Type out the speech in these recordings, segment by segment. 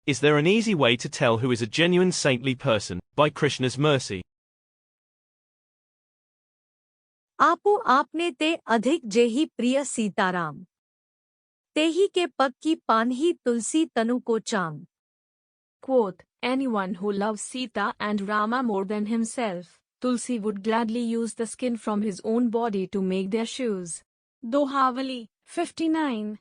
Is there an easy way to tell who is a genuine saintly person, by Krishna's mercy? आपो आपने ते अधिक जेहि प्रिय सीताराम तेहि के पग की पानहि तुलसी तनु को चाम. Quote, anyone who loves Sita and Rama more than himself, Tulsi would gladly use the skin from his own body to make their shoes. Dohavali, 59.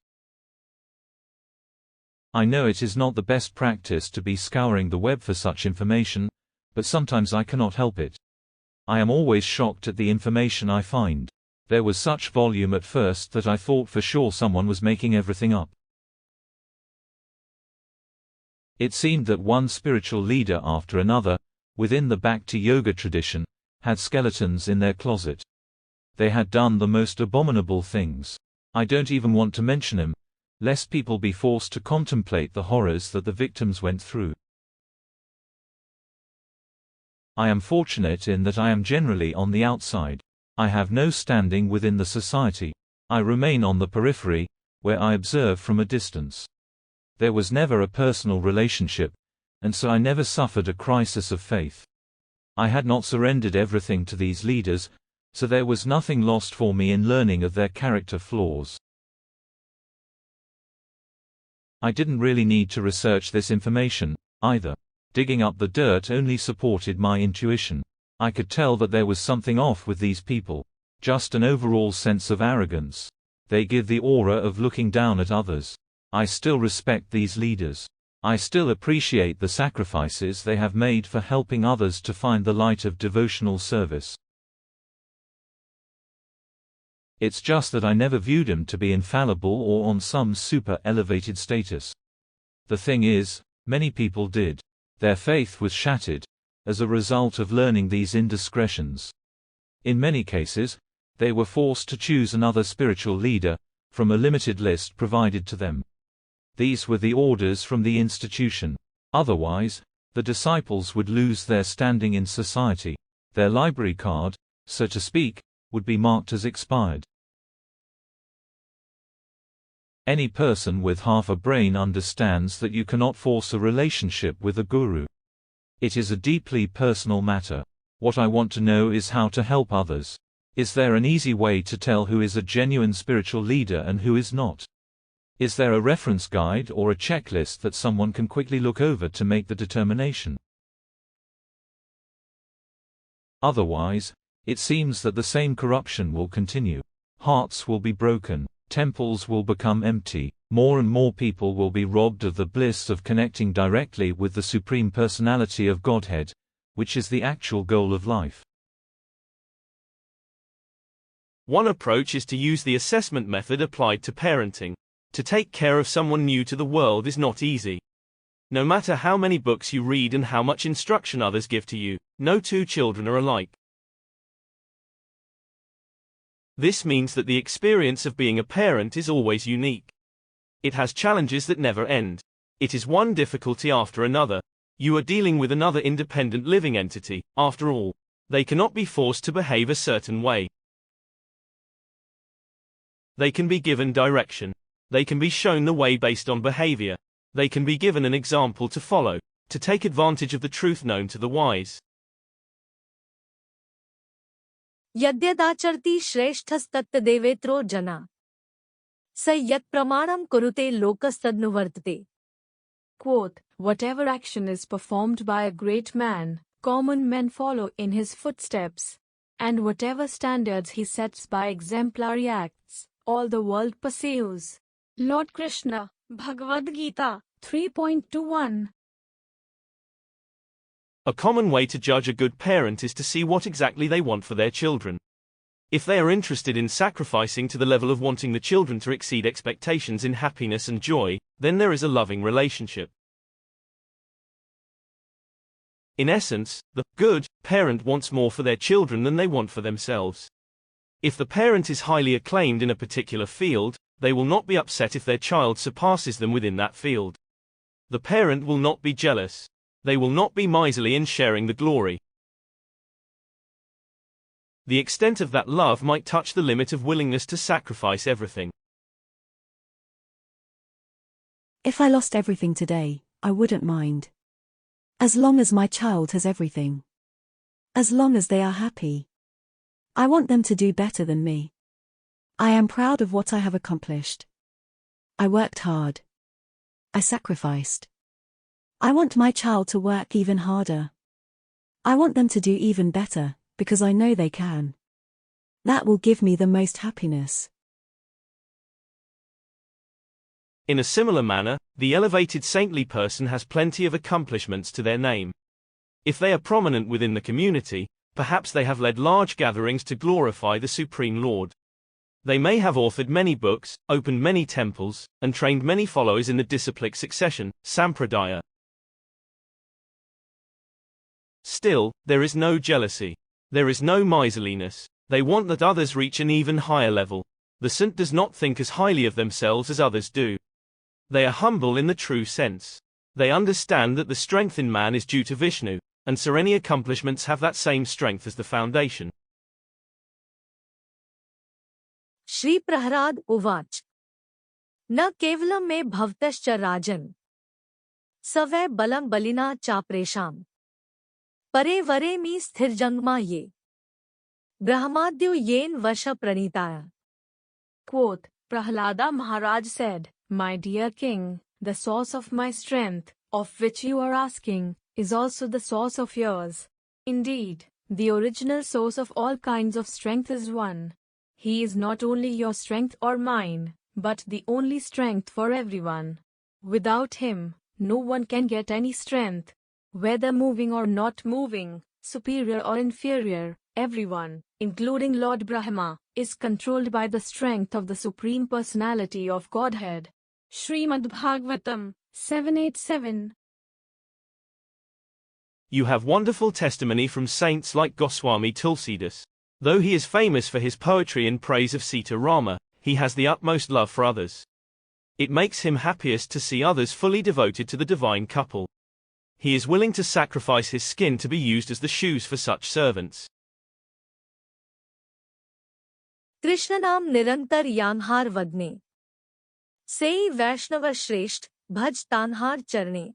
I know it is not the best practice to be scouring the web for such information, but sometimes I cannot help it. I am always shocked at the information I find. There was such volume at first that I thought for sure someone was making everything up. It seemed that one spiritual leader after another, within the Bhakti Yoga tradition, had skeletons in their closet. They had done the most abominable things. I don't even want to mention them, lest people be forced to contemplate the horrors that the victims went through. I am fortunate in that I am generally on the outside. I have no standing within the society. I remain on the periphery, where I observe from a distance. There was never a personal relationship, and so I never suffered a crisis of faith. I had not surrendered everything to these leaders, so there was nothing lost for me in learning of their character flaws. I didn't really need to research this information, either. Digging up the dirt only supported my intuition. I could tell that there was something off with these people. Just an overall sense of arrogance. They give the aura of looking down at others. I still respect these leaders. I still appreciate the sacrifices they have made for helping others to find the light of devotional service. It's just that I never viewed them to be infallible or on some super elevated status. The thing is, many people did. Their faith was shattered as a result of learning these indiscretions. In many cases, they were forced to choose another spiritual leader from a limited list provided to them. These were the orders from the institution. Otherwise, the disciples would lose their standing in society. Their library card, so to speak, would be marked as expired. Any person with half a brain understands that you cannot force a relationship with a guru. It is a deeply personal matter. What I want to know is how to help others. Is there an easy way to tell who is a genuine spiritual leader and who is not? Is there a reference guide or a checklist that someone can quickly look over to make the determination? Otherwise, it seems that the same corruption will continue. Hearts will be broken. Temples will become empty. More and more people will be robbed of the bliss of connecting directly with the Supreme Personality of Godhead, which is the actual goal of life. One approach is to use the assessment method applied to parenting. To take care of someone new to the world is not easy. No matter how many books you read and how much instruction others give to you, no two children are alike. This means that the experience of being a parent is always unique. It has challenges that never end. It is one difficulty after another. You are dealing with another independent living entity, after all. They cannot be forced to behave a certain way. They can be given direction. They can be shown the way based on behavior. They can be given an example to follow, to take advantage of the truth known to the wise. यद्यदाचरति श्रेष्ठस्तत्तदेवेत्रो जना स यत् प्रमाणं कुरुते लोकस्तदनुवर्तते. Quote, whatever action is performed by a great man, common men follow in his footsteps. And whatever standards he sets by exemplary acts, all the world pursues. Lord Krishna, Bhagavad-gita, 3.21. A common way to judge a good parent is to see what exactly they want for their children. If they are interested in sacrificing to the level of wanting the children to exceed expectations in happiness and joy, then there is a loving relationship. In essence, the good parent wants more for their children than they want for themselves. If the parent is highly acclaimed in a particular field, they will not be upset if their child surpasses them within that field. The parent will not be jealous. They will not be miserly in sharing the glory. The extent of that love might touch the limit of willingness to sacrifice everything. If I lost everything today, I wouldn't mind. As long as my child has everything. As long as they are happy. I want them to do better than me. I am proud of what I have accomplished. I worked hard. I sacrificed. I want my child to work even harder. I want them to do even better, because I know they can. That will give me the most happiness. In a similar manner, the elevated saintly person has plenty of accomplishments to their name. If they are prominent within the community, perhaps they have led large gatherings to glorify the Supreme Lord. They may have authored many books, opened many temples, and trained many followers in the disciplic succession, sampradaya. Still, there is no jealousy. There is no miserliness. They want that others reach an even higher level. The saint does not think as highly of themselves as others do. They are humble in the true sense. They understand that the strength in man is due to Vishnu, and so any accomplishments have that same strength as the foundation. Shri Prahlad उवाच न केवलं मे भवतश्च राजन् सवै बलं बलिना चाप्रेषाम् परे वरेमि स्थिरजङ्गमा ये ब्रह्माद्यो येन वश प्रणीताय. Quoth, Prahlada Maharaj said, My dear king, the source of my strength, of which you are asking, is also the source of yours. Indeed, the original source of all kinds of strength is one. He is not only your strength or mine, but the only strength for everyone. Without him, no one can get any strength. Whether moving or not moving, superior or inferior, everyone, including Lord Brahma, is controlled by the strength of the Supreme Personality of Godhead. Srimad Bhagavatam 787. You have wonderful testimony from saints like Goswami Tulsidas. Though he is famous for his poetry in praise of Sita Rama, he has the utmost love for others. It makes him happiest to see others fully devoted to the divine couple. He is willing to sacrifice his skin to be used as the shoes for such servants. Krishna नाम निरंतर यांहार वदने सेई वैष्णव श्रेष्ठ भज तान्हार चरणे.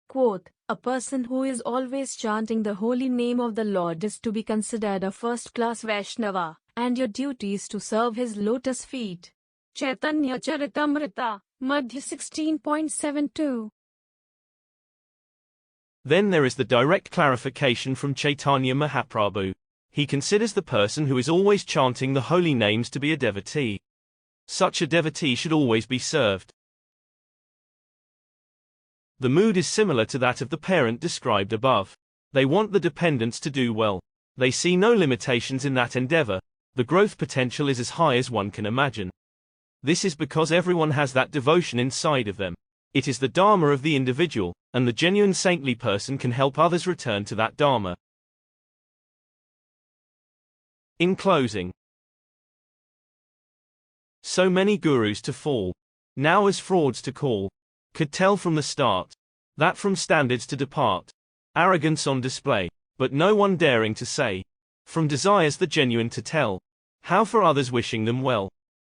Quoth, a person who is always chanting the holy name of the Lord is to be considered a first-class Vaishnava, and your duty is to serve his lotus feet. Chaitanya Charitamrita, Madhya 16.72. Then there is the direct clarification from Chaitanya Mahaprabhu. He considers the person who is always chanting the holy names to be a devotee. Such a devotee should always be served. The mood is similar to that of the parent described above. They want the dependents to do well. They see no limitations in that endeavor. The growth potential is as high as one can imagine. This is because everyone has that devotion inside of them. It is the dharma of the individual, and the genuine saintly person can help others return to that dharma. In closing, so many gurus to fall, now as frauds to call, could tell from the start, that from standards to depart, arrogance on display, but no one daring to say, from desires the genuine to tell, how for others wishing them well.